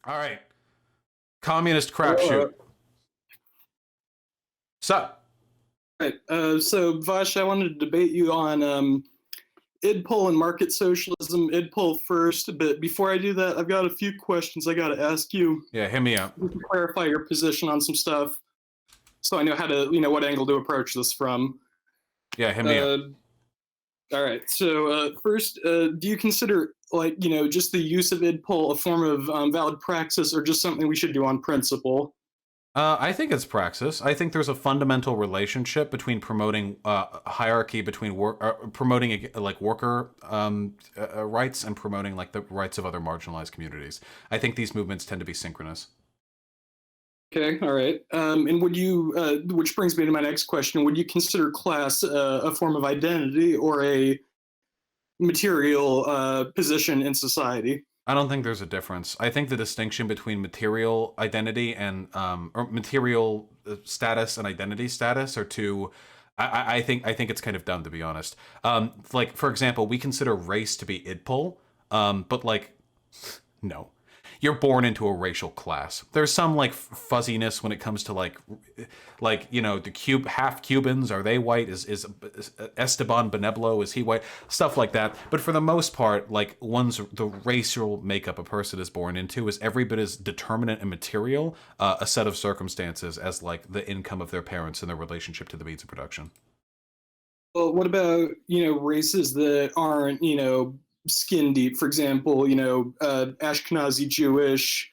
All right. Communist Uh, crapshoot. Sup? right. So Vash, I wanted to debate you on IDPOL and market socialism. IDPOL first, but before I do that, I've got a few questions I got to ask you Yeah, hit me up. to clarify your position on some stuff, so I know how to, what angle to approach this from. Yeah, hit me up. Uh, all right. So first, do you consider just the use of IDPOL a form of valid praxis, or just something we should do on principle? I think it's praxis. I think there's a fundamental relationship between promoting hierarchy between promoting like worker rights and promoting like the rights of other marginalized communities. I think these movements tend to be synchronous. Okay, all right. And would you, which brings me to my next question, would you consider class a form of identity or a material position in society? I don't think there's a difference. I think the distinction between material identity and or material status and identity status are two. I think it's kind of dumb, to be honest. Like for example, we consider race to be idpol, but like no, you're born into a racial class. There's some like fuzziness when it comes to like the half Cubans, are they white? Is Esteban Beneblo, is he white? Stuff like that. But for the most part, like the racial makeup a person is born into is every bit as determinate and material a set of circumstances as like the income of their parents and their relationship to the means of production. Well, what about, races that aren't, skin deep? For example, Ashkenazi Jewish,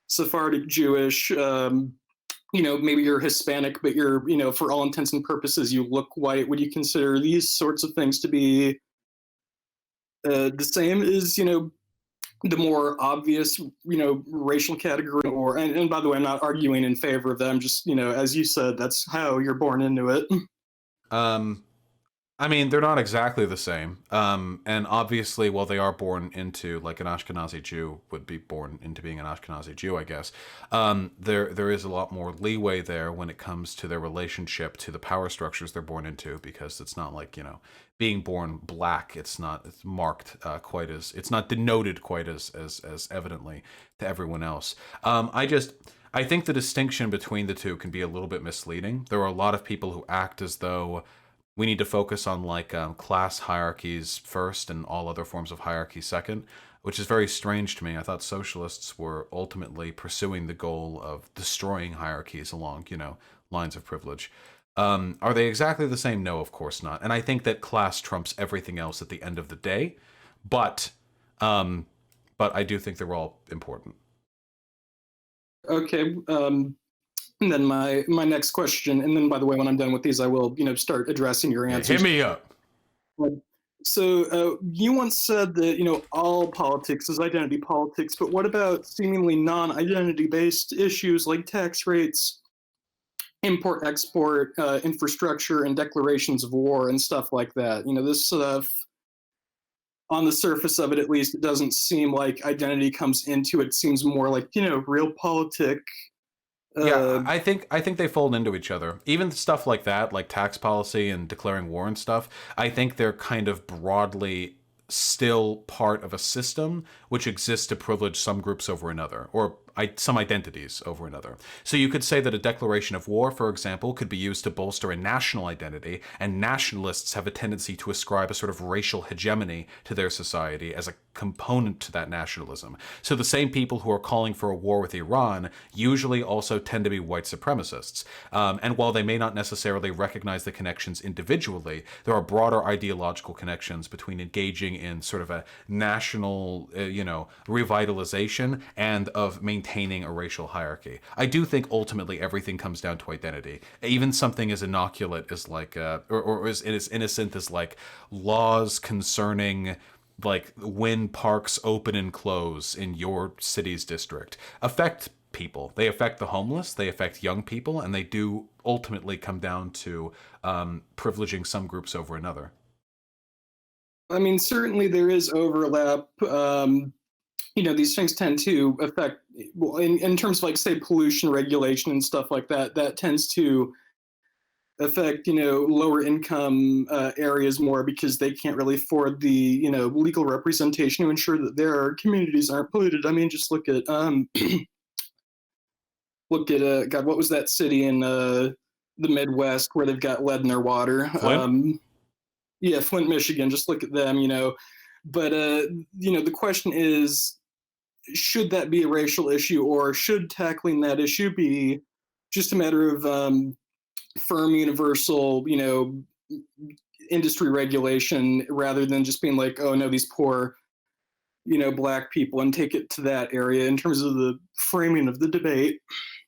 Sephardic Jewish, maybe you're Hispanic, but you're, for all intents and purposes, you look white. Would you consider these sorts of things to be the same as, the more obvious, racial category? Or, and by the way, I'm not arguing in favor of them. Just, as you said, that's how you're born into it. Um, I mean, they're not exactly the same. And obviously, while they are born into like an Ashkenazi Jew would be born into being an Ashkenazi Jew, I guess. There is a lot more leeway there when it comes to their relationship to the power structures they're born into, because it's not like being born black. It's marked quite as it's not denoted quite as evidently to everyone else. I think the distinction between the two can be a little bit misleading. There are a lot of people who act as though we need to focus on like class hierarchies first and all other forms of hierarchy second, which is very strange to me. I thought socialists were ultimately pursuing the goal of destroying hierarchies along, lines of privilege. Are they exactly the same? No, of course not. And I think that class trumps everything else at the end of the day, but um, but I do think they're all important. Okay. And then my next question, and then by the way, when I'm done with these, I will start addressing your Yeah, hit answers. me up. So you once said that all politics is identity politics, but what about seemingly non-identity based issues like tax rates, import export, infrastructure, and declarations of war and stuff like that? This stuff, on the surface of it at least, it doesn't seem like identity comes into it. It seems more like real politic. Yeah, Uh, I think they fold into each other. Even stuff like that, like tax policy and declaring war and stuff, I think they're kind of broadly still part of a system which exists to privilege some groups over another, or some identities over another. So you could say that a declaration of war, for example, could be used to bolster a national identity, and nationalists have a tendency to ascribe a sort of racial hegemony to their society as a component to that nationalism. So the same people who are calling for a war with Iran usually also tend to be white supremacists. And while they may not necessarily recognize the connections individually, there are broader ideological connections between engaging in sort of a national, revitalization and of maintaining a racial hierarchy. I do think ultimately everything comes down to identity. Even something as inoculate as like, or as innocent as like laws concerning like when parks open and close in your city's district affect people. They affect the homeless, they affect young people, and they do ultimately come down to privileging some groups over another. I mean, certainly there is overlap. These things tend to affect, well, in terms of like say pollution regulation and stuff like that. That tends to affect lower income areas more because they can't really afford the legal representation to ensure that their communities aren't polluted. I mean, just look at God, what was that city in the Midwest where they've got lead in their water? Flint? Yeah, Flint, Michigan. Just look at them, But the question is, should that be a racial issue, or should tackling that issue be just a matter of firm, universal, industry regulation, rather than just being like, oh no, these poor, black people, and take it to that area in terms of the framing of the debate.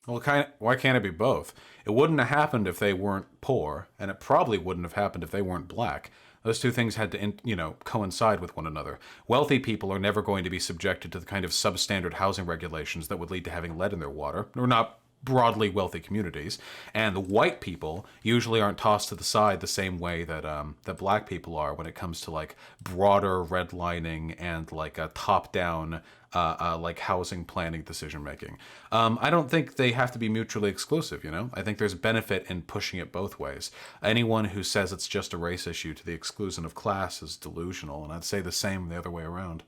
Well, why can't it be both? It wouldn't have happened if they weren't poor, and it probably wouldn't have happened if they weren't black. Those two things had to, coincide with one another. Wealthy people are never going to be subjected to the kind of substandard housing regulations that would lead to having lead in their water. Or not broadly wealthy communities, and the white people usually aren't tossed to the side the same way that that black people are when it comes to like broader redlining and like a top-down like housing planning decision making. I don't think they have to be mutually exclusive. I think there's benefit in pushing it both ways. Anyone who says it's just a race issue to the exclusion of class is delusional, and I'd say the same the other way around.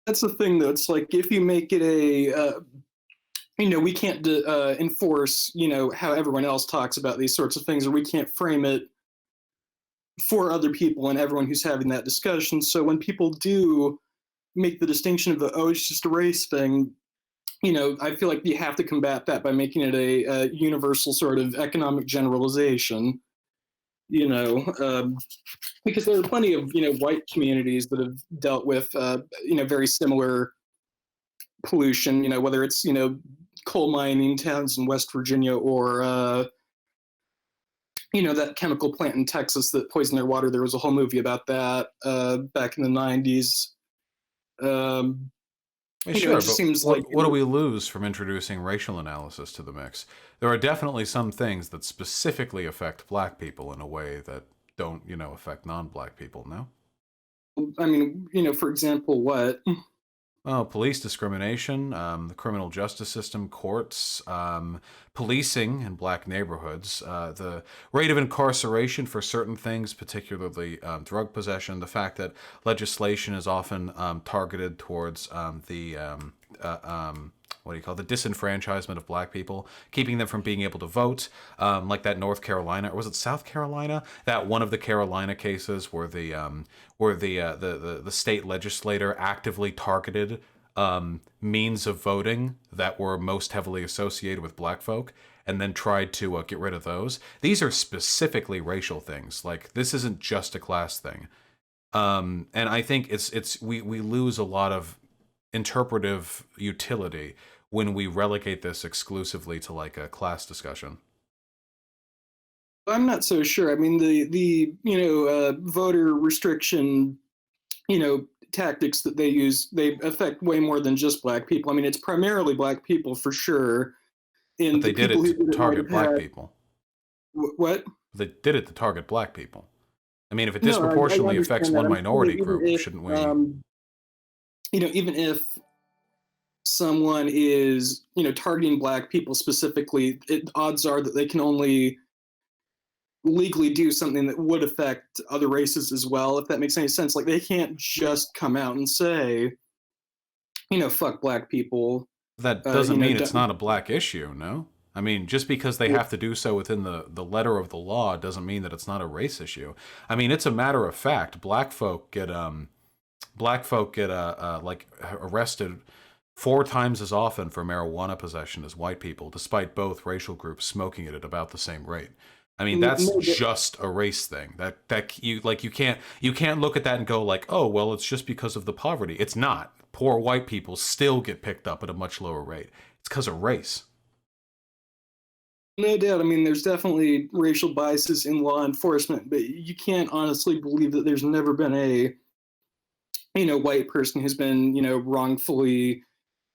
That's the thing, though. It's like if you make it we can't enforce, how everyone else talks about these sorts of things, or we can't frame it for other people and everyone who's having that discussion. So when people do make the distinction of oh, it's just a race thing, I feel like you have to combat that by making it a universal sort of economic generalization, because there are plenty of, white communities that have dealt with, very similar pollution, whether it's, coal mining towns in West Virginia, or that chemical plant in Texas that poisoned their water. There was a whole movie about that back in the 90s. Yeah, It sure, just but seems like what do we lose from introducing racial analysis to the mix? There are definitely some things that specifically affect black people in a way that don't, affect non-black people, no? I mean, for example, what? Well, police discrimination, the criminal justice system, courts, policing in black neighborhoods, the rate of incarceration for certain things, particularly drug possession, the fact that legislation is often targeted towards what do you call it, the disenfranchisement of black people, keeping them from being able to vote, like that North Carolina, or was it South Carolina? That one of the Carolina cases where the state legislator actively targeted means of voting that were most heavily associated with black folk, and then tried to get rid of those. These are specifically racial things. Like, this isn't just a class thing. And I think we lose a lot of interpretive utility when we relegate this exclusively to like a class discussion. I'm not so sure. I mean, the voter restriction, tactics that they use, they affect way more than just black people. I mean, it's primarily black people for sure. But And they the did people it who to did it might target have black had people. what? They did it to target black people. I mean, if it No, I disproportionately affects understand that. one I'm saying that minority group, shouldn't we? even if someone is, targeting black people specifically, odds are that they can only legally do something that would affect other races as well, if that makes any sense. Like, they can't just come out and say, fuck black people. That doesn't mean it's not a black issue, no? I mean, just because they have to do so within the letter of the law doesn't mean that it's not a race issue. I mean, it's a matter of fact. Black folk get like arrested 4 times as often for marijuana possession as white people, despite both racial groups smoking it at about the same rate. I mean, that's No, just a race thing. That you can't look at that and go like, oh well, it's just because of the poverty. It's not. Poor white people still get picked up at a much lower rate. It's because of race. no doubt. I mean, there's definitely racial biases in law enforcement, but you can't honestly believe that there's never been a white person who's been wrongfully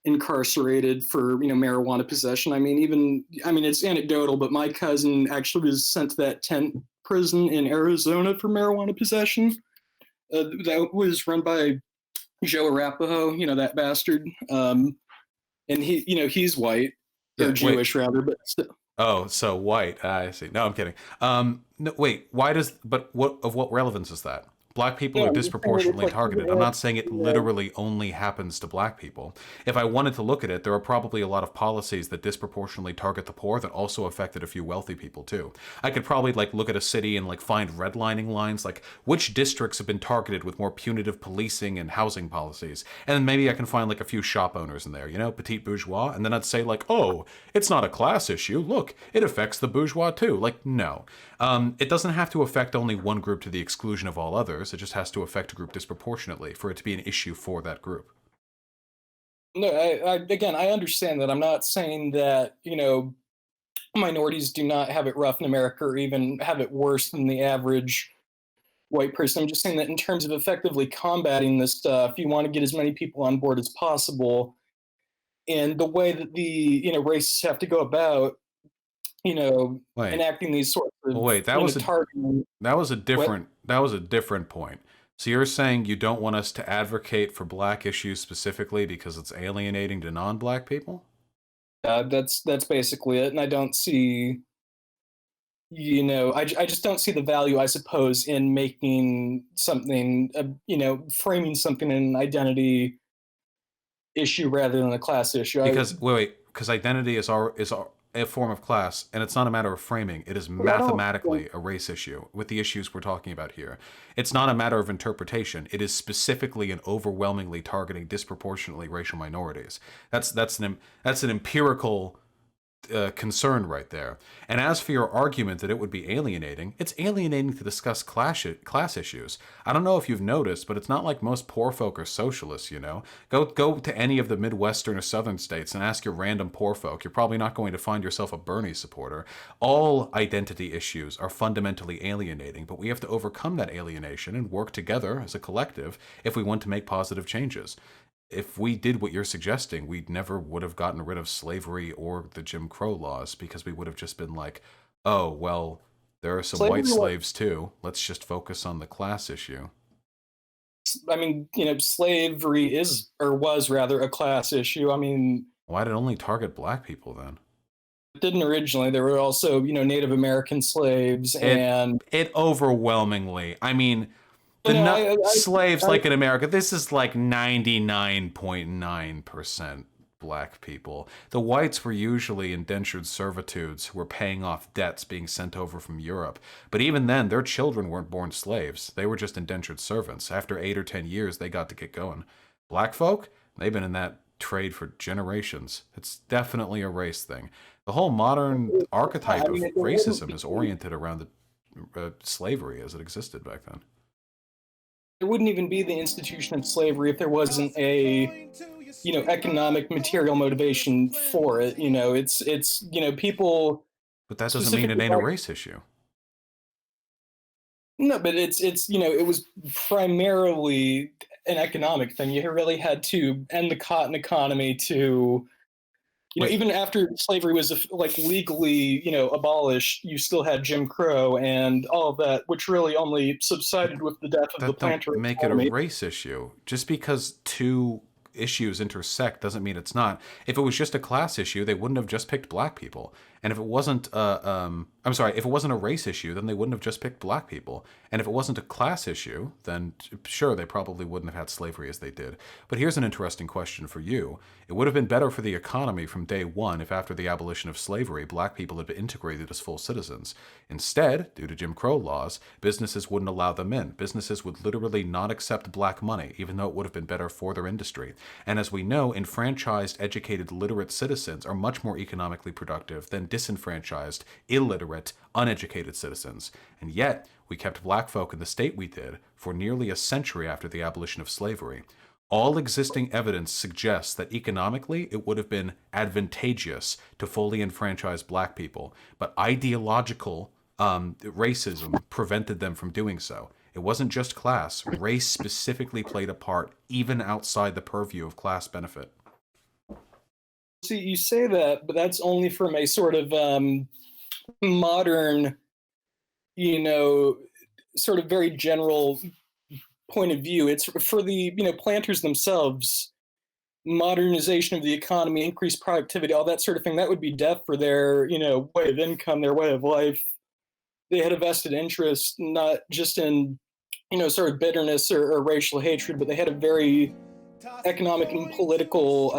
incarcerated for marijuana possession. I mean it's anecdotal, but my cousin actually was sent to that tent prison in Arizona for marijuana possession. That was run by Joe Arapaho, that bastard. And he's white, or Yeah. Wait. Jewish rather, but still. Oh, so white. I see. No, I'm kidding. No, wait. Why does? But what relevance is that? Black people No, are I'm just saying that it's disproportionately like targeted. I'm not saying it you know, literally only happens to black people. If I wanted to look at it, there are probably a lot of policies that disproportionately target the poor that also affected a few wealthy people too. I could probably like look at a city and like find redlining lines, like which districts have been targeted with more punitive policing and housing policies, and then maybe I can find like a few shop owners in there, petite bourgeois, and then I'd say like, oh, it's not a class issue. Look, it affects the bourgeois too. Like, no. It doesn't have to affect only one group to the exclusion of all others. It just has to affect a group disproportionately for it to be an issue for that group. no, again, I understand that. I'm not saying that minorities do not have it rough in America or even have it worse than the average white person. I'm just saying that in terms of effectively combating this stuff, you want to get as many people on board as possible. And the way that the racists have to go about Wait, enacting these sorts well, of wait. targeting. What? That was a different point. So you're saying you don't want us to advocate for black issues specifically because it's alienating to non-black people? That's basically it. And I don't see I just don't see the value, I suppose, in making something framing something in an identity issue rather than a class issue. Because because identity is a form of class, and it's not a matter of framing. It is I don't think mathematically a race issue with the issues we're talking about here. It's not a matter of interpretation. It is specifically and overwhelmingly targeting disproportionately racial minorities. That's an empirical concern right there. And as for your argument that it would be alienating, it's alienating to discuss class issues. I don't know if you've noticed, but it's not like most poor folk are socialists, you know? Go to any of the Midwestern or Southern states and ask your random poor folk. You're probably not going to find yourself a Bernie supporter. All identity issues are fundamentally alienating, but we have to overcome that alienation and work together as a collective if we want to make positive changes. If we did what you're suggesting, we never would have gotten rid of slavery or the Jim Crow laws because we would have just been like, oh, well, there are some white slavery was slaves too. Let's just focus on the class issue. I mean, slavery is or was rather a class issue. I mean, Why did it only target black people then? it didn't originally. There were also, Native American slaves It and it overwhelmingly. I mean, you the know, slaves I like in America, this is like 99.9% black people. The whites were usually indentured servitudes who were paying off debts being sent over from Europe. But even then, their children weren't born slaves. They were just indentured servants. After 8 or 10 years, they got to get going. Black folk, they've been in that trade for generations. It's definitely a race thing. The whole modern I archetype mean, of it wouldn't racism is oriented around the slavery as it existed back then. there wouldn't even be the institution of slavery if there wasn't a economic material motivation for it. It's people But that doesn't mean it specifically ain't a race issue. no, but it's it was primarily an economic thing. You really had to end the cotton economy to Wait, even after slavery was like legally abolished, you still had Jim Crow and all of that, which really only subsided with the death of the that don't planter make it a economy. race issue. Just because two issues intersect doesn't mean it's not. If it was just a class issue, they wouldn't have just picked black people. And if it wasn't, I'm sorry, if it wasn't a race issue, then they wouldn't have just picked black people. And if it wasn't a class issue, then sure, they probably wouldn't have had slavery as they did. But here's an interesting question for you. It would have been better for the economy from day one if after the abolition of slavery, black people had been integrated as full citizens. Instead, due to Jim Crow laws, businesses wouldn't allow them in. Businesses would literally not accept black money, even though it would have been better for their industry. And as we know, enfranchised, educated, literate citizens are much more economically productive than disenfranchised, illiterate, uneducated citizens. And yet, we kept black folk in the state we did for nearly a century after the abolition of slavery. All existing evidence suggests that economically it would have been advantageous to fully enfranchise black people, but ideological racism prevented them from doing so. It wasn't just class, race specifically played a part even outside the purview of class benefit. See, you say that, but that's only from a sort of modern, you know, sort of very general point of view. It's for the planters themselves. modernization of the economy, increased productivity, all that sort of thing, that would be death for their, way of income, their way of life. They had a vested interest, not just in, sort of bitterness or racial hatred, but they had a very economic and political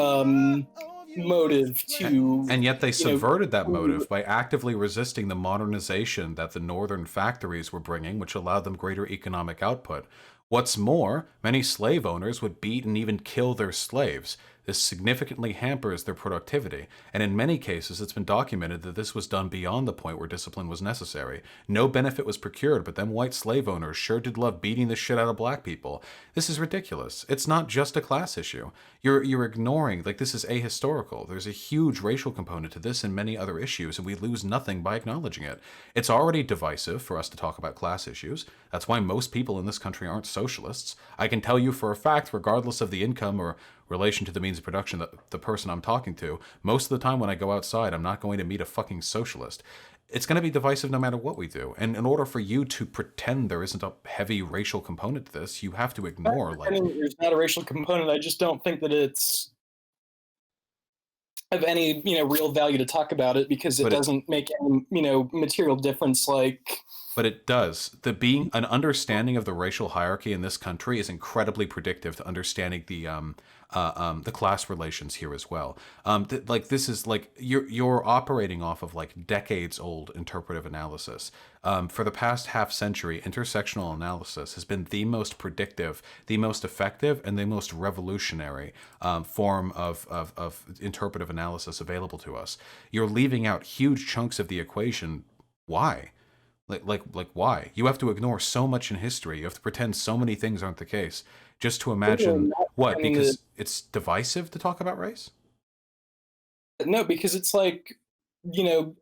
motive to, And yet they you know, subverted that motive by actively resisting the modernization that the northern factories were bringing, which allowed them greater economic output. What's more, many slave owners would beat and even kill their slaves. This significantly hampers their productivity, and in many cases it's been documented that this was done beyond the point where discipline was necessary. No benefit was procured, but them white slave owners sure did love beating the shit out of black people. This is ridiculous. It's not just a class issue. You're ignoring, like, this is ahistorical. There's a huge racial component to this and many other issues, and we lose nothing by acknowledging it. It's already divisive for us to talk about class issues. That's why most people in this country aren't socialists. I can tell you for a fact, regardless of the income or relation to the means of production that the person I'm talking to, most of the time when I go outside, I'm not going to meet a fucking socialist. It's going to be divisive no matter what we do. And in order for you to pretend there isn't a heavy racial component to this, you have to ignore, I like, mean, there's not a racial component. I just don't think that it's of any, real value to talk about it because it but it, doesn't make any, material difference. Like, but it does. The being an understanding of the racial hierarchy in this country is incredibly predictive to understanding the class relations here as well. Like, this is like you're operating off of like decades old interpretive analysis. For the past half century, intersectional analysis has been the most predictive, the most effective, and the most revolutionary form of interpretive analysis available to us. You're leaving out huge chunks of the equation. Why? Like why? You have to ignore so much in history. You have to pretend so many things aren't the case just to imagine what? I mean, Because it's divisive to talk about race? no, because it's like, you know,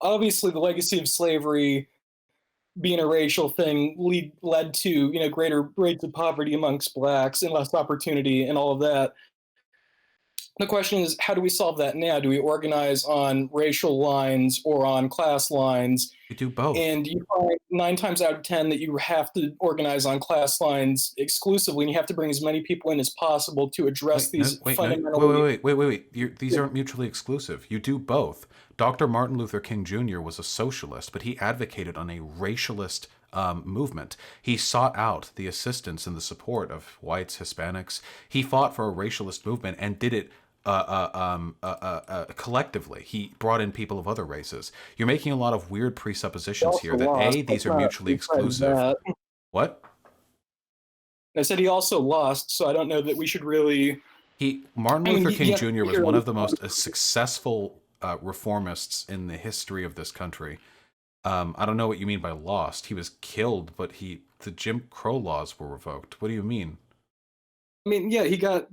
obviously the legacy of slavery being a racial thing led to, greater rates of poverty amongst blacks and less opportunity and all of that. The question is, how do we solve that now? Do we organize on racial lines or on class lines? We do both. And you find 9 times out of 10 that you have to organize on class lines exclusively, and you have to bring as many people in as possible to address Wait, no, these wait, no, fundamentally. wait. These aren't mutually exclusive. You do both. Dr. Martin Luther King Jr. was a socialist, but he advocated on a racialist movement. He sought out the assistance and the support of whites, Hispanics. He fought for a racialist movement and did it collectively. He brought in people of other races. You're making a lot of weird He presuppositions also here that lost. A, these Let's are not mutually discredit exclusive. that. What? I said he also lost, so I don't know that we should really. Martin I mean, Luther you King have to Jr. was hear one of the most successful reformists in the history of this country. I don't know what you mean by lost. He was killed, but the Jim Crow laws were revoked. What do you mean? I mean, yeah, he got,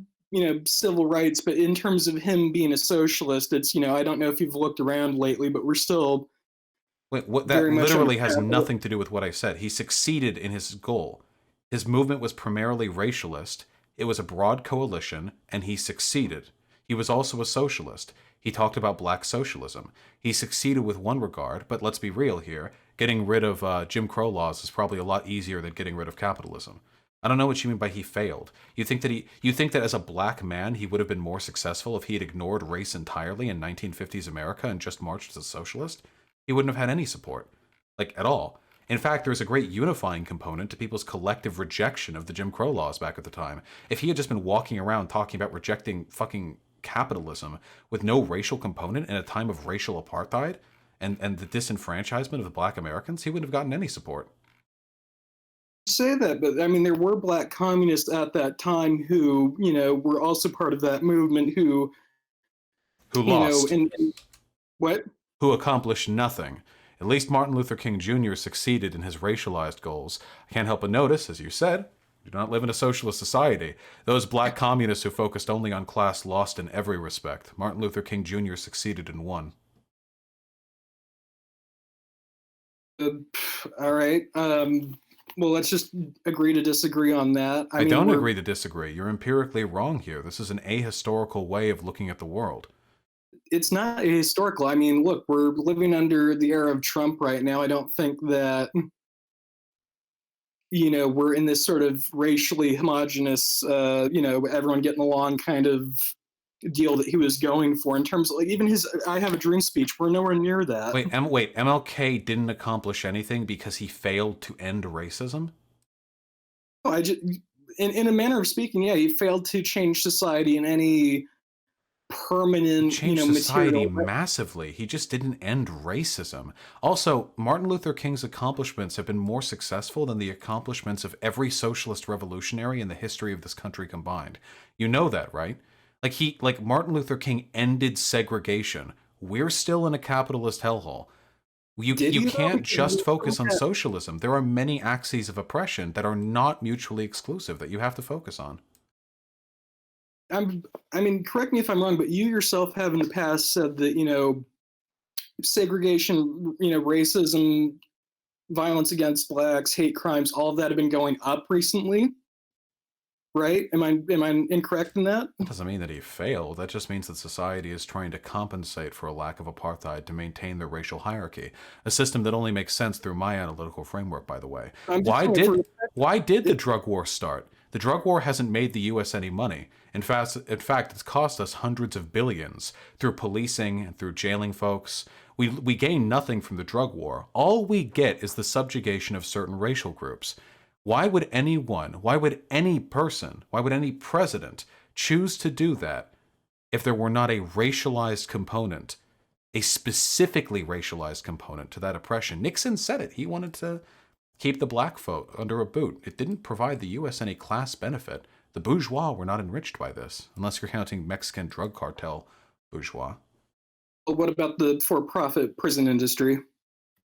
civil rights, but in terms of him being a socialist, it's, I don't know if you've looked around lately, but we're still Wait, what? That very much under literally has capital. nothing to do with what I said. He succeeded in his goal. His movement was primarily racialist. It was a broad coalition, and he succeeded. He was also a socialist. He talked about black socialism. He succeeded with one regard, but let's be real here. Getting rid of Jim Crow laws is probably a lot easier than getting rid of capitalism. I don't know what you mean by he failed. You think that as a black man he would have been more successful if he had ignored race entirely in 1950s America and just marched as a socialist? He wouldn't have had any support, like, at all. In fact, there's a great unifying component to people's collective rejection of the Jim Crow laws back at the time. If he had just been walking around talking about rejecting fucking capitalism with no racial component in a time of racial apartheid and the disenfranchisement of the black Americans, he wouldn't have gotten any support. Say that, but I mean, there were black communists at that time who, were also part of that movement who, Who lost, and what? who accomplished nothing. At least Martin Luther King Jr. succeeded in his racialized goals. I can't help but notice, as you said, we do not live in a socialist society. Those black communists who focused only on class lost in every respect. Martin Luther King Jr. succeeded in one. Uh, all right. Well, let's just agree to disagree on that. I I mean, don't agree to disagree. You're empirically wrong here. This is an ahistorical way of looking at the world. it's not historical. I mean, look, we're living under the era of Trump right now. I don't think that, we're in this sort of racially homogenous, everyone getting along kind of deal that he was going for in terms of like even his "I Have a Dream" speech. We're nowhere near that. Wait, MLK didn't accomplish anything because he failed to end racism? I just, in a manner of speaking, yeah, he failed to change society in any He permanent, changed society material way. massively. He just didn't end racism. Also, Martin Luther King's accomplishments have been more successful than the accomplishments of every socialist revolutionary in the history of this country combined. You know that, right? Like Martin Luther King ended segregation. We're still in a capitalist hellhole. Did You he though? can't just focus on socialism. There are many axes of oppression that are not mutually exclusive that you have to focus on. I mean, correct me if I'm wrong, but you yourself have in the past said that segregation, racism, violence against blacks, hate crimes, all of that have been going up recently, right? Am I incorrect in that? That doesn't mean that he failed. That just means that society is trying to compensate for a lack of apartheid to maintain their racial hierarchy, a system that only makes sense through my analytical framework, by the way. I'm just Why saying did for why did the it, drug war start? The drug war hasn't made the US any money. In fact, it's cost us hundreds of billions through policing and through jailing folks. We gain nothing from the drug war. All we get is the subjugation of certain racial groups. Why would anyone, why would any person, why would any president choose to do that if there were not a racialized component, a specifically racialized component to that oppression? Nixon said it. He wanted to keep the black folk under a boot. It didn't provide the U.S. any class benefit. The bourgeois were not enriched by this, unless you're counting Mexican drug cartel bourgeois. what about the for-profit prison industry?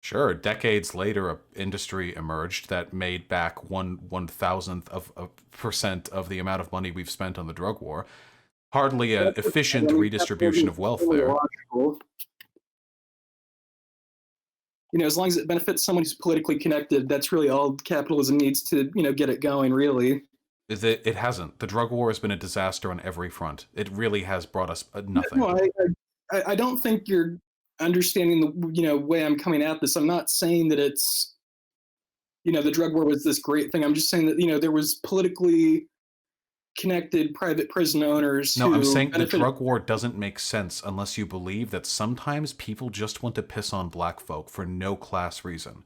Sure, decades later, a industry emerged that made back one thousandth of a percent of the amount of money we've spent on the drug war. Hardly an That's efficient I mean, redistribution capitalism of is wealth totally there. logical. As long as it benefits someone who's politically connected, that's really all capitalism needs to, get it going, really. It hasn't. The drug war has been a disaster on every front. It really has brought us No, nothing. I don't think you're understanding the, way I'm coming at this. I'm not saying that it's, the drug war was this great thing. I'm just saying that, there was politically connected private prison owners No, I'm who saying the benefited. drug war doesn't make sense unless you believe that sometimes people just want to piss on black folk for no class reason.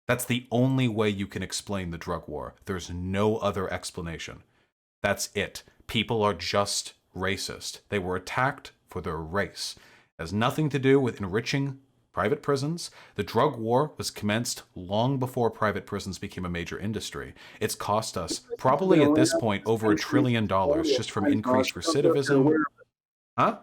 That's the only way you can explain the drug war. There's no other explanation. That's it. People are just racist. They were attacked for their race. It has nothing to do with enriching private prisons. The drug war was commenced long before private prisons became a major industry. It's cost us, Have been probably at around this point, since over $1 centuries trillion colonial just from times, Josh. increased I don't know if you're recidivism. aware. Huh?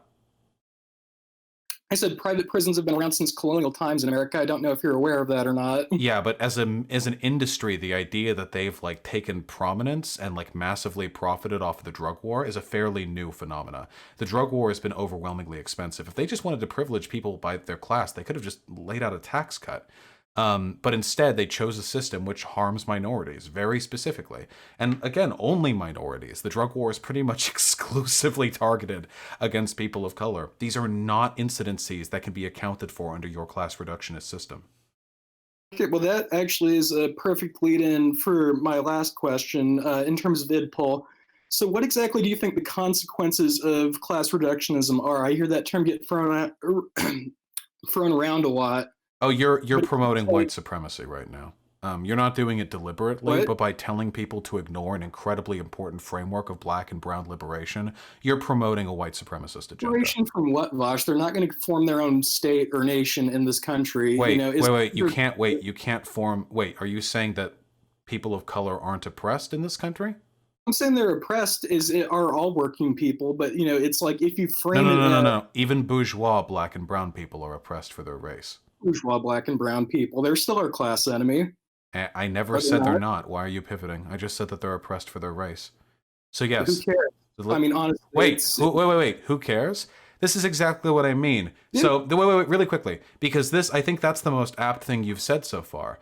I said private prisons have been around since colonial times in America. I don't know if you're aware of that or not. Yeah, but as an industry, the idea that they've like taken prominence and like massively profited off of the drug war is a fairly new phenomena. The drug war has been overwhelmingly expensive. If they just wanted to privilege people by their class, they could have just laid out a tax cut. But instead, they chose a system which harms minorities very specifically. And again, only minorities. The drug war is pretty much exclusively targeted against people of color. These are not incidences that can be accounted for under your class reductionist system. Okay, well, that actually is a perfect lead in for my last question in terms of idpol. So, what exactly do you think the consequences of class reductionism are? I hear that term get thrown around a lot. Oh, you're But promoting like, white supremacy right now. You're not doing it deliberately, what? but by telling people to ignore an incredibly important framework of black and brown liberation, you're promoting a white supremacist agenda. Liberation from what, Vosh? They're not going to form their own state or nation in this country. Wait. You can't wait. You can't form. Wait, are you saying that people of color aren't oppressed in this country? I'm saying they're oppressed are all working people, but it's like if you No, frame no, it no, no, as no. Even bourgeois black and brown people are oppressed for their race. bourgeois black and brown people, they're still our class enemy, I never are they said they're not? not. Why are you pivoting? I just said that they're oppressed for their race. So Who yes. cares? I mean, honestly, Wait. Who cares? This is exactly what I mean. yeah, So, wait, really quickly, because I think that's the most apt thing you've said so far.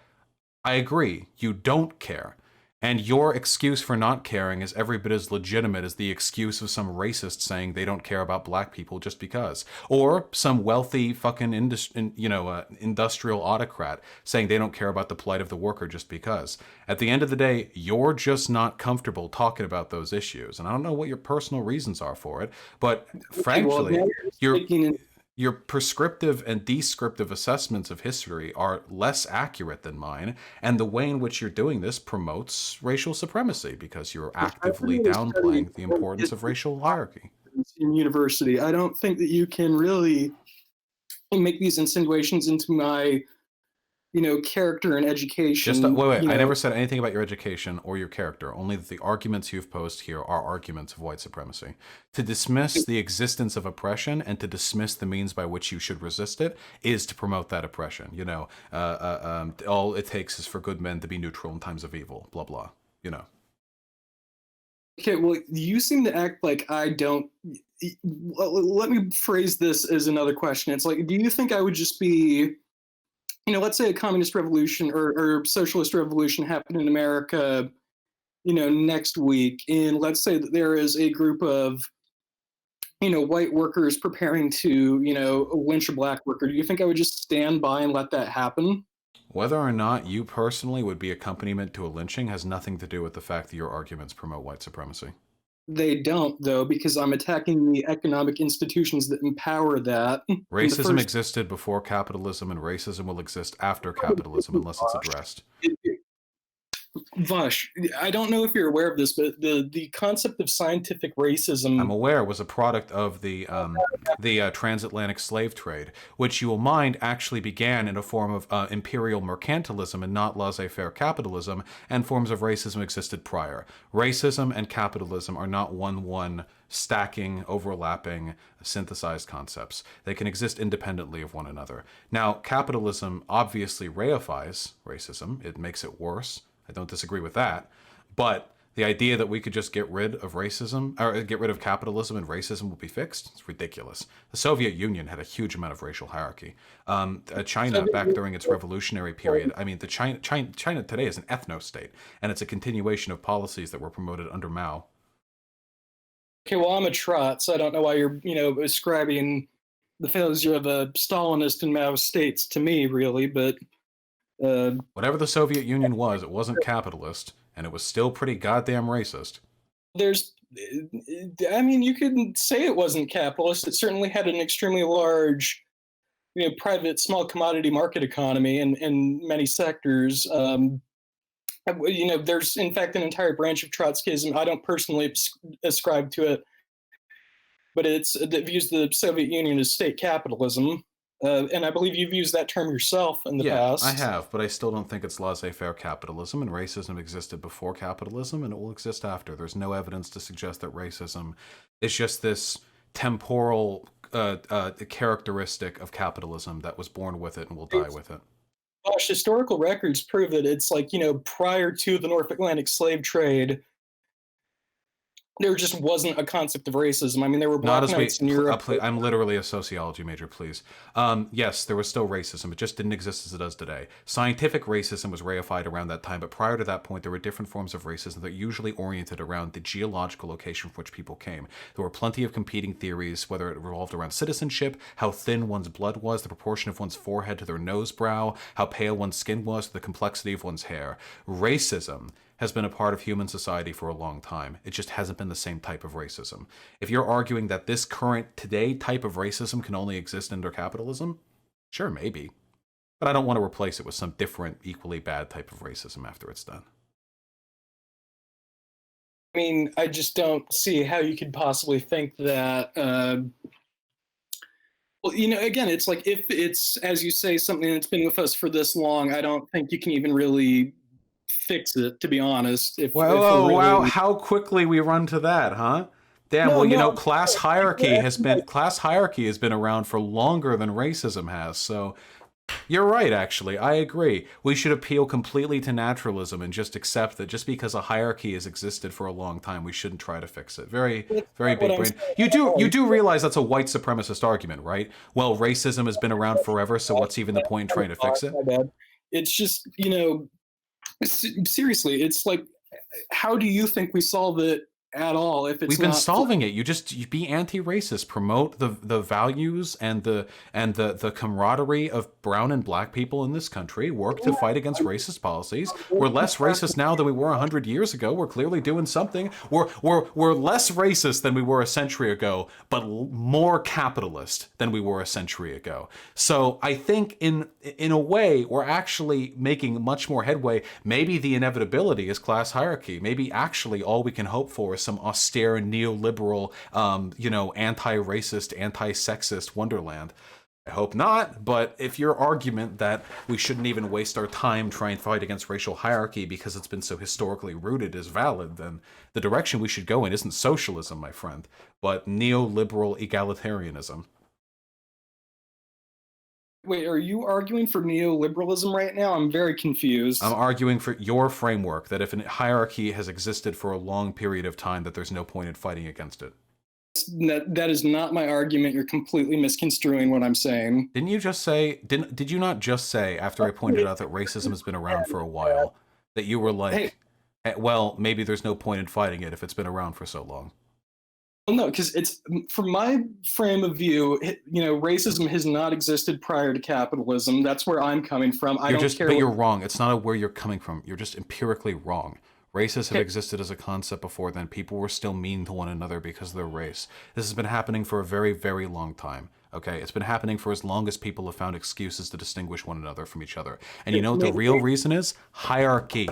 I agree. You don't care. And your excuse for not caring is every bit as legitimate as the excuse of some racist saying they don't care about black people just because. Or some wealthy fucking industrial autocrat saying they don't care about the plight of the worker just because. At the end of the day, you're just not comfortable talking about those issues. And I don't know what your personal reasons are for it, but Okay, well, now frankly, you're just you're taking in. your prescriptive and descriptive assessments of history are less accurate than mine, and the way in which you're doing this promotes racial supremacy because you're I actively really studied downplaying the importance of racial hierarchy. in university. I don't think that you can really make these insinuations into my, character and Just education. wait. I never said anything about your education or your character. Only that the arguments you've posed here are arguments of white supremacy. To dismiss the existence of oppression and to dismiss the means by which you should resist it is to promote that oppression. All it takes is for good men to be neutral in times of evil. Blah blah. You know. Okay, well, you seem to act like I don't. Let me phrase this as another question. It's like, do you think I would just be, let's say a communist revolution or socialist revolution happened in America, next week, and let's say that there is a group of, white workers preparing to, lynch a black worker. Do you think I would just stand by and let that happen? Whether or not you personally would be accompaniment to a lynching has nothing to do with the fact that your arguments promote white supremacy. They don't, though, because I'm attacking the economic institutions that empower that. In the Racism first, existed before capitalism, and racism will exist after capitalism unless it's addressed. Vash, I don't know if you're aware of this, but the concept of scientific I'm racism. aware was a product of the transatlantic slave trade, which you will mind actually began in a form of imperial mercantilism and not laissez-faire capitalism, and forms of racism existed prior. Racism and capitalism are not one stacking, overlapping, synthesized concepts. They can exist independently of one another. Now, capitalism obviously reifies racism. It makes it worse. I don't disagree with that. But the idea that we could just get rid of racism or get rid of capitalism and racism will be fixed, it's ridiculous. The Soviet Union had a huge amount of racial hierarchy. China, back during its revolutionary period, I mean, the China today is an ethno-state, and it's a continuation of policies that were promoted under Mao. Okay, well, I'm a trot, so I don't know why you're, ascribing the failures of a Stalinist and Mao states to me, really. But uh, Whatever the Soviet Union was, it wasn't capitalist, and it was still pretty goddamn racist. there's, I mean, you could say it wasn't capitalist. It certainly had an extremely large, private small commodity market economy in many sectors. There's in fact an entire branch of Trotskyism. I don't personally ascribe to it, but that views the Soviet Union as state capitalism. And I believe you've used that term yourself in the Yeah, I past. have, but I still don't think it's laissez-faire capitalism, and racism existed before capitalism, and it will exist after. There's no evidence to suggest that racism is just this temporal characteristic of capitalism that was born with it and will die with it. Gosh, historical records prove that it's like, prior to the North Atlantic slave trade, there just wasn't a concept of racism. I mean, there were Not black as we. knights in Europe. I'm literally a sociology major, please. Yes, there was still racism. It just didn't exist as it does today. Scientific racism was reified around that time, but prior to that point, there were different forms of racism that usually oriented around the geological location from which people came. There were plenty of competing theories, whether it revolved around citizenship, how thin one's blood was, the proportion of one's forehead to their nose brow, how pale one's skin was, the complexity of one's hair. Racism has been a part of human society for a long time. It just hasn't been the same type of racism. If you're arguing that this current today type of racism can only exist under capitalism, sure, maybe. But I don't want to replace it with some different, equally bad type of racism after it's done. I mean, I just don't see how you could possibly think that. Well, again, it's like if it's, as you say, something that's been with us for this long, I don't think you can even really fix it, to be honest. If we're Well, oh, wow, really. how quickly we run to that, huh? Damn, No, well, no. class hierarchy has been around for longer than racism has, so you're right, actually. I agree. We should appeal completely to naturalism and just accept that just because a hierarchy has existed for a long time, we shouldn't try to fix it. Very, That's very not what big I'm brain. saying You at do all. you do realize that's a white supremacist argument, right? Well, racism has been around forever, so what's even the point in trying to fix it? My bad. It's just, seriously, it's like How do you think we solve it at all if it's We've been not? solving it. You be anti-racist, promote the values and the camaraderie of brown and black people in this country. Work to fight against racist policies. We're less racist now than we were 100 years ago. We're clearly doing something. We're less racist than we were a century ago, but more capitalist than we were a century ago. So I think in a way we're actually making much more headway. Maybe the inevitability is class hierarchy. Maybe actually all we can hope for is some austere neoliberal, anti-racist, anti-sexist wonderland. I hope not, but if your argument that we shouldn't even waste our time trying to fight against racial hierarchy because it's been so historically rooted is valid, then the direction we should go in isn't socialism, my friend, but neoliberal egalitarianism. Wait, are you arguing for neoliberalism right now? I'm very confused. I'm arguing for your framework that if a hierarchy has existed for a long period of time, that there's no point in fighting against it. That is not my argument. You're completely misconstruing what I'm saying. Didn't you just say, did you not just say, after I pointed out that racism has been around for a while, that you were like, well, maybe there's no point in fighting it if it's been around for so long? Well, no, because it's from my frame of view, racism has not existed prior to capitalism. That's where I'm coming from. I don't care. But you're wrong. It's not where you're coming from. You're just empirically wrong. Races have existed as a concept before then. People were still mean to one another because of their race. This has been happening for a very, very long time. Okay, it's been happening for as long as people have found excuses to distinguish one another from each other. And you know what the real reason is? Hierarchy.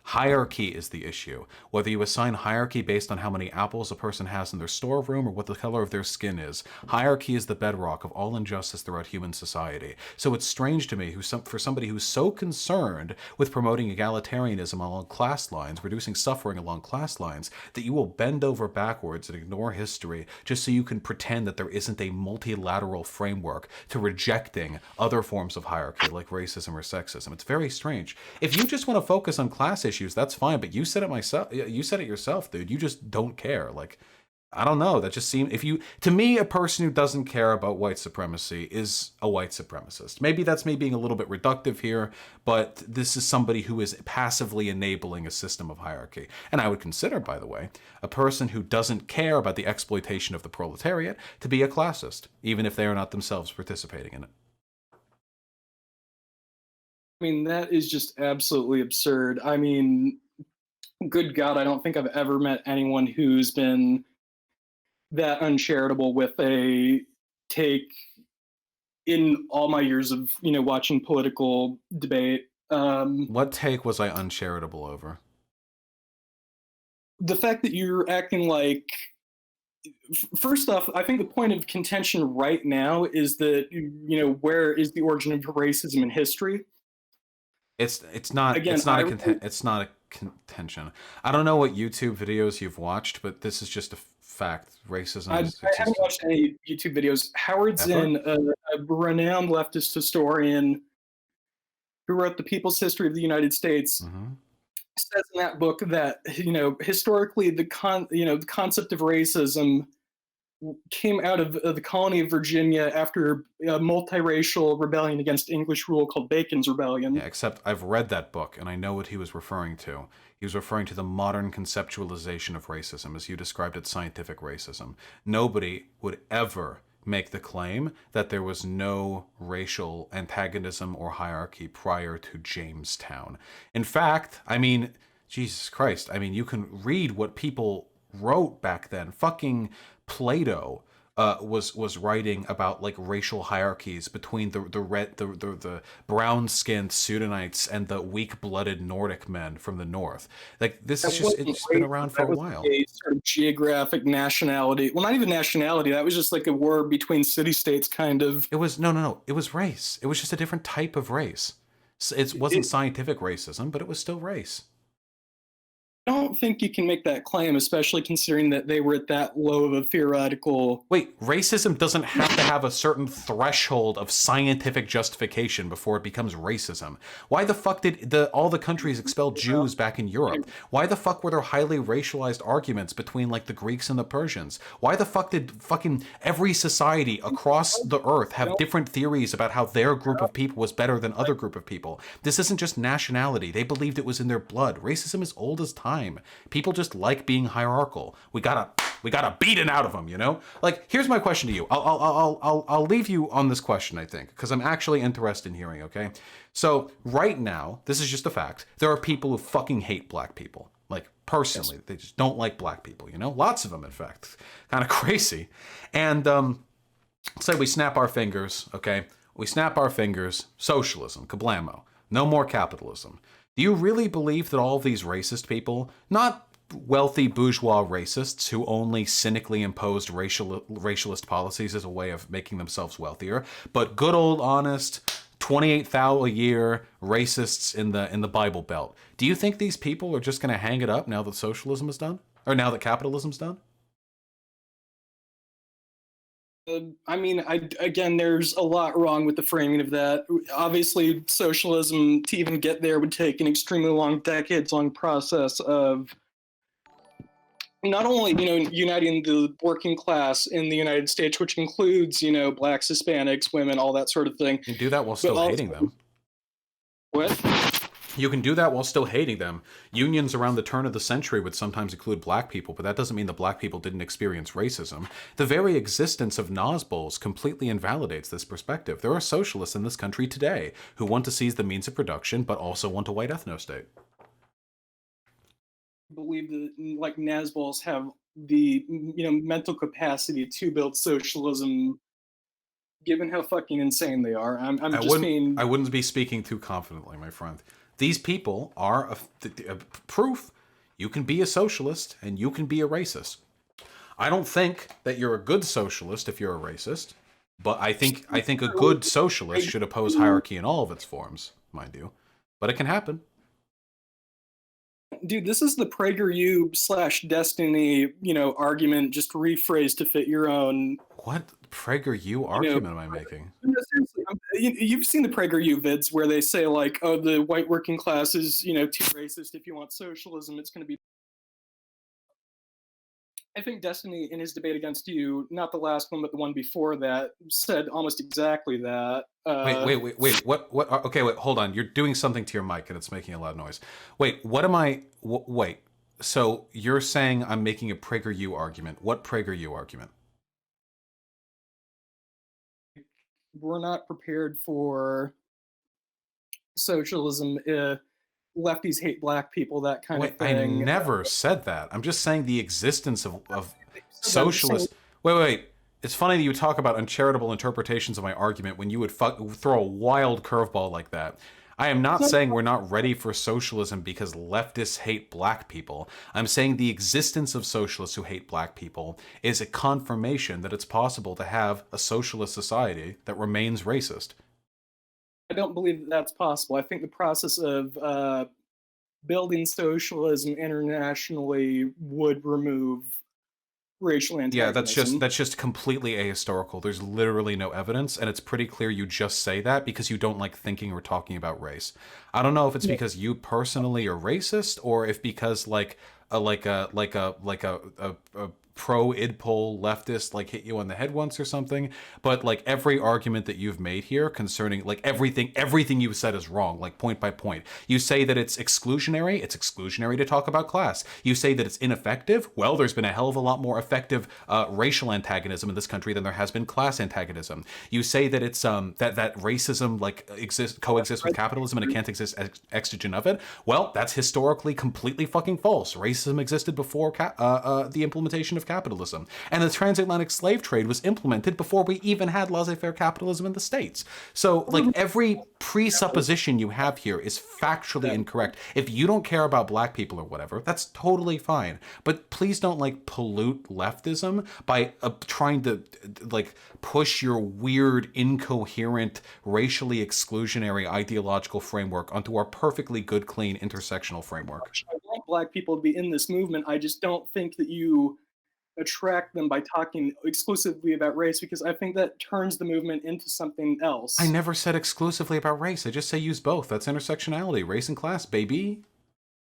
Hierarchy is the issue. Whether you assign hierarchy based on how many apples a person has in their storeroom or what the color of their skin is, hierarchy is the bedrock of all injustice throughout human society. So it's strange to me, for somebody who's so concerned with promoting egalitarianism along class lines, reducing suffering along class lines, that you will bend over backwards and ignore history just so you can pretend that there isn't a multilateral framework to rejecting other forms of hierarchy like racism or sexism. It's very strange. If you just want to focus on class issues, that's fine, but you said it yourself, dude. You just don't care. Like, I don't know, that just seems, to me, a person who doesn't care about white supremacy is a white supremacist. Maybe that's me being a little bit reductive here, but this is somebody who is passively enabling a system of hierarchy. And I would consider, by the way, a person who doesn't care about the exploitation of the proletariat to be a classist, even if they are not themselves participating in it. I mean, that is just absolutely absurd. I mean, good God, I don't think I've ever met anyone who's been that uncharitable with a take in all my years of, watching political debate. What take was I uncharitable over? The fact that you're acting like, first off, I think the point of contention right now is that, where is the origin of racism in history? It's not a contention. I don't know what YouTube videos you've watched, but this is just a fact. Racism. I haven't watched any YouTube videos. Howard Zinn, a renowned leftist historian who wrote The People's History of the United States, says in that book that historically the concept of racism came out of the colony of Virginia after a multiracial rebellion against English rule called Bacon's Rebellion. Yeah, except I've read that book and I know what he was referring to. He was referring to the modern conceptualization of racism, as you described it, scientific racism. Nobody would ever make the claim that there was no racial antagonism or hierarchy prior to Jamestown. In fact, I mean, Jesus Christ, I mean, you can read what people wrote back then. Fucking Plato was writing about like racial hierarchies between the brown-skinned Sudanites and the weak-blooded Nordic men from the north. Like this is just it's been around for a while. A sort of geographic nationality. Well, not even nationality. That was just like a war between city-states, kind of. It was no. It was race. It was just a different type of race. It wasn't scientific racism, but it was still race. I don't think you can make that claim, especially considering that they were at that low of a theoretical... Wait, racism doesn't have to have a certain threshold of scientific justification before it becomes racism. Why the fuck did all the countries expel Jews back in Europe? Why the fuck were there highly racialized arguments between like the Greeks and the Persians? Why the fuck did fucking every society across the earth have different theories about how their group of people was better than other group of people? This isn't just nationality. They believed it was in their blood. Racism is old as time. time. People just like being hierarchical. We gotta beat it out of them, you know. Like, here's my question to you. I'll leave you on this question, I think, because I'm actually interested in hearing. Okay, so right now, this is just a fact. There are people who fucking hate black people. Like, personally, they just don't like black people. You know, lots of them, in fact, kind of crazy. And say we snap our fingers. Okay, we snap our fingers. Socialism, kablamo. No more capitalism. Do you really believe that all of these racist people, not wealthy bourgeois racists who only cynically imposed racialist policies as a way of making themselves wealthier, but good old honest 28,000 a year racists in the Bible Belt? Do you think these people are just going to hang it up now that socialism is done, or now that capitalism's done? I mean, again, there's a lot wrong with the framing of that. Obviously, socialism to even get there would take an extremely long, decades-long process of not only uniting the working class in the United States, which includes blacks, Hispanics, women, all that sort of thing, You can do that while but still also hating them. what? You can do that while still hating them. Unions around the turn of the century would sometimes include black people, but that doesn't mean that black people didn't experience racism. The very existence of Nazbols completely invalidates this perspective. There are socialists in this country today who want to seize the means of production, but also want a white ethno-state. Believe that like Nazbols have the mental capacity to build socialism, given how fucking insane they are. I'm I just wouldn't. being I wouldn't be speaking too confidently, my friend. These people are a proof. You can be a socialist and you can be a racist. I don't think that you're a good socialist if you're a racist, but I think a good socialist should oppose hierarchy in all of its forms, mind you. But it can happen. dude, this is the PragerU slash Destiny, argument just rephrased to fit your own, What PragerU you know. argument am I making? No, seriously, you've seen the PragerU vids where they say like, "Oh, the white working class is, too racist. If you want socialism, it's going to be." I think Destiny, in his debate against you, not the last one, but the one before that, said almost exactly that. Wait. What? Okay, wait. Hold on. You're doing something to your mic, and it's making a loud noise. Wait. What am I? Wait. So you're saying I'm making a PragerU argument? What PragerU argument? We're not prepared for socialism. Lefties hate black people, that kind Wait. of I thing. never said that. I'm just saying the existence of So that, so socialist. Wait. It's funny that you talk about uncharitable interpretations of my argument when you would throw a wild curveball like that. I am not saying we're not ready for socialism because leftists hate black people. I'm saying the existence of socialists who hate black people is a confirmation that it's possible to have a socialist society that remains racist. I don't believe that that's possible. I think the process of building socialism internationally would remove racial Yeah, antagonism. that's just completely ahistorical. There's literally no evidence, and it's pretty clear you just say that because you don't like thinking or talking about race. I don't know if it's Yeah. because you personally are racist or if because a pro idpol leftist like hit you on the head once or something. But like every argument that you've made here concerning like everything you've said is wrong, like point by point. You say that it's exclusionary to talk about class. You say that it's ineffective. Well, there's been a hell of a lot more effective racial antagonism in this country than there has been class antagonism. You say that it's that racism like coexists with capitalism and it can't exist exigent of it. Well, that's historically completely fucking false. Racism existed before the implementation of capitalism, and the transatlantic slave trade was implemented before we even had laissez-faire capitalism in the States. So, like, every presupposition you have here is factually incorrect. If you don't care about black people or whatever, that's totally fine. But please don't like pollute leftism by trying to like push your weird, incoherent, racially exclusionary ideological framework onto our perfectly good, clean intersectional framework. I want black people to be in this movement. I just don't think that you attract them by talking exclusively about race, because I think that turns the movement into something I else. never said exclusively about race. I just say use both. That's intersectionality, race and class, baby.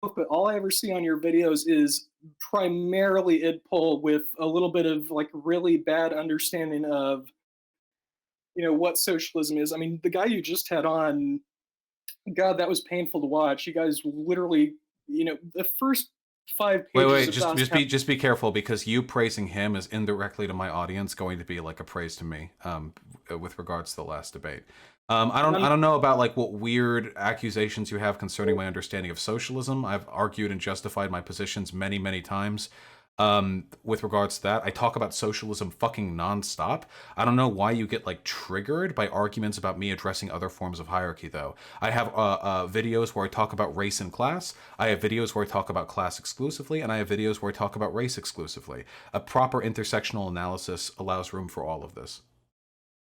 But all I ever see on your videos is primarily idpol with a little bit of like really bad understanding of what socialism is. I mean, the guy you just had on, God, that was painful to watch. You guys literally, the first 5 Wait, pages wait, of Das just be careful, because you praising him is indirectly to my audience going to be like a praise to me, with regards to the last debate. I don't know about like what weird accusations you have concerning my understanding of socialism. I've argued and justified my positions many, many times. With regards to that, I talk about socialism fucking nonstop. I don't know why you get like triggered by arguments about me addressing other forms of hierarchy, though. I have videos where I talk about race and class. I have videos where I talk about class exclusively, and I have videos where I talk about race exclusively. A proper intersectional analysis allows room for all of this.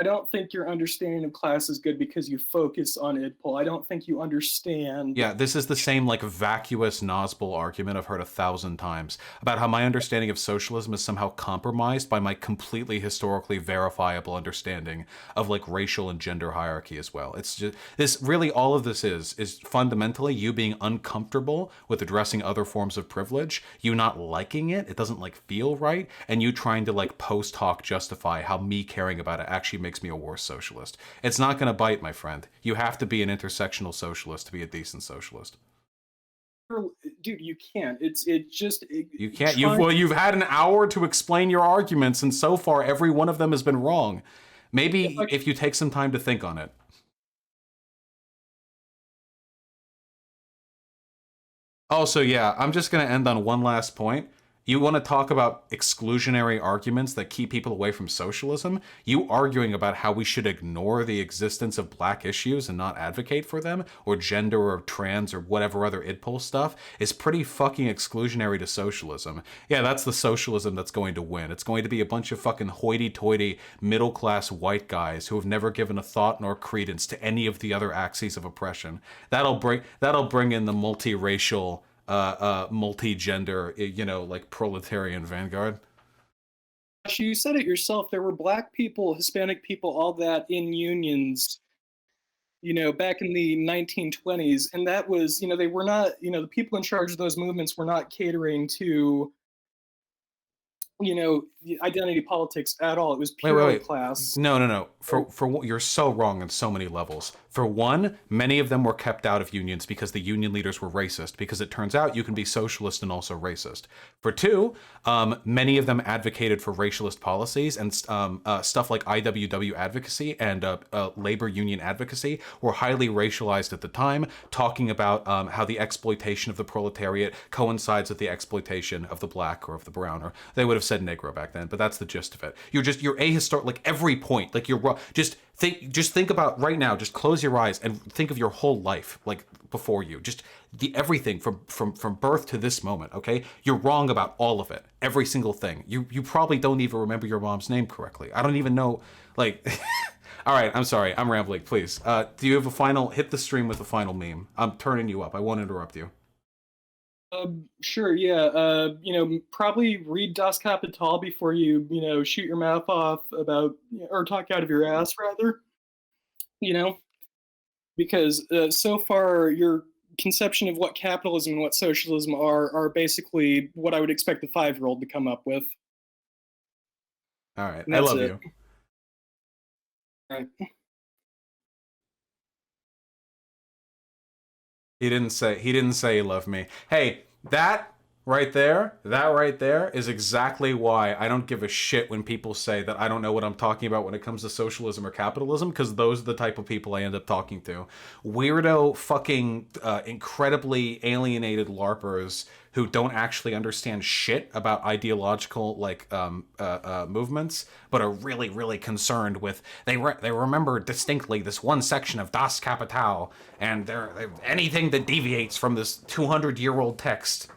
I don't think your understanding of class is good because you focus on IDPOL. I don't think you understand. Yeah, this is the same like vacuous Nosbel argument I've heard 1,000 times about how my understanding of socialism is somehow compromised by my completely historically verifiable understanding of like racial and gender hierarchy as well. It's just this really all of this is fundamentally you being uncomfortable with addressing other forms of privilege, you not liking it, it doesn't like feel right, and you trying to like post hoc justify how me caring about it actually makes me a worse socialist. It's not going to bite, my friend. You have to be an intersectional socialist to be a decent socialist. Dude, you can't. You can't. You've had an hour to explain your arguments, and so far every one of them has been wrong. Maybe if you take some time to think on it. Also, yeah, I'm just going to end on one last point. You want to talk about exclusionary arguments that keep people away from socialism? You arguing about how we should ignore the existence of black issues and not advocate for them, or gender or trans or whatever other idpol stuff, is pretty fucking exclusionary to socialism. Yeah, that's the socialism that's going to win. It's going to be a bunch of fucking hoity-toity middle-class white guys who have never given a thought nor credence to any of the other axes of oppression. That'll bring in the multiracial multi-gender, like proletarian vanguard. You said it yourself. There were black people, Hispanic people, all that in unions, back in the 1920s. And that was, they were not, the people in charge of those movements were not catering to, identity politics at all. It was purely Wait. class. No. For you're so wrong on so many levels. For one, many of them were kept out of unions because the union leaders were racist, because it turns out you can be socialist and also racist. For two, many of them advocated for racialist policies, and stuff like IWW advocacy and labor union advocacy were highly racialized at the time, talking about how the exploitation of the proletariat coincides with the exploitation of the black or of the brown, or they would have said Negro back then, but that's the gist of it. You're ahistoric, like every point, like you're wrong. Just think about right now, just close your eyes and think of your whole life, like before you, just everything from birth to this moment, okay? You're wrong about all of it, every single thing. You probably don't even remember your mom's name correctly. I don't even know, like, all right, I'm sorry, I'm rambling, please. Do you have hit the stream with a final meme? I'm turning you up, I won't interrupt you. Sure, yeah. Probably read Das Kapital before you, shoot your mouth off about, or talk out of your ass, rather. Because so far your conception of what capitalism and what socialism are basically what I would expect a 5-year-old to come up with. All right, I love you. All right. He didn't say he loved me. Hey, that right there is exactly why I don't give a shit when people say that I don't know what I'm talking about when it comes to socialism or capitalism, because those are the type of people I end up talking to. Weirdo fucking incredibly alienated LARPers who don't actually understand shit about ideological movements, but are really, really concerned with they remember distinctly this one section of Das Kapital, and they're anything that deviates from this 200-year-old text.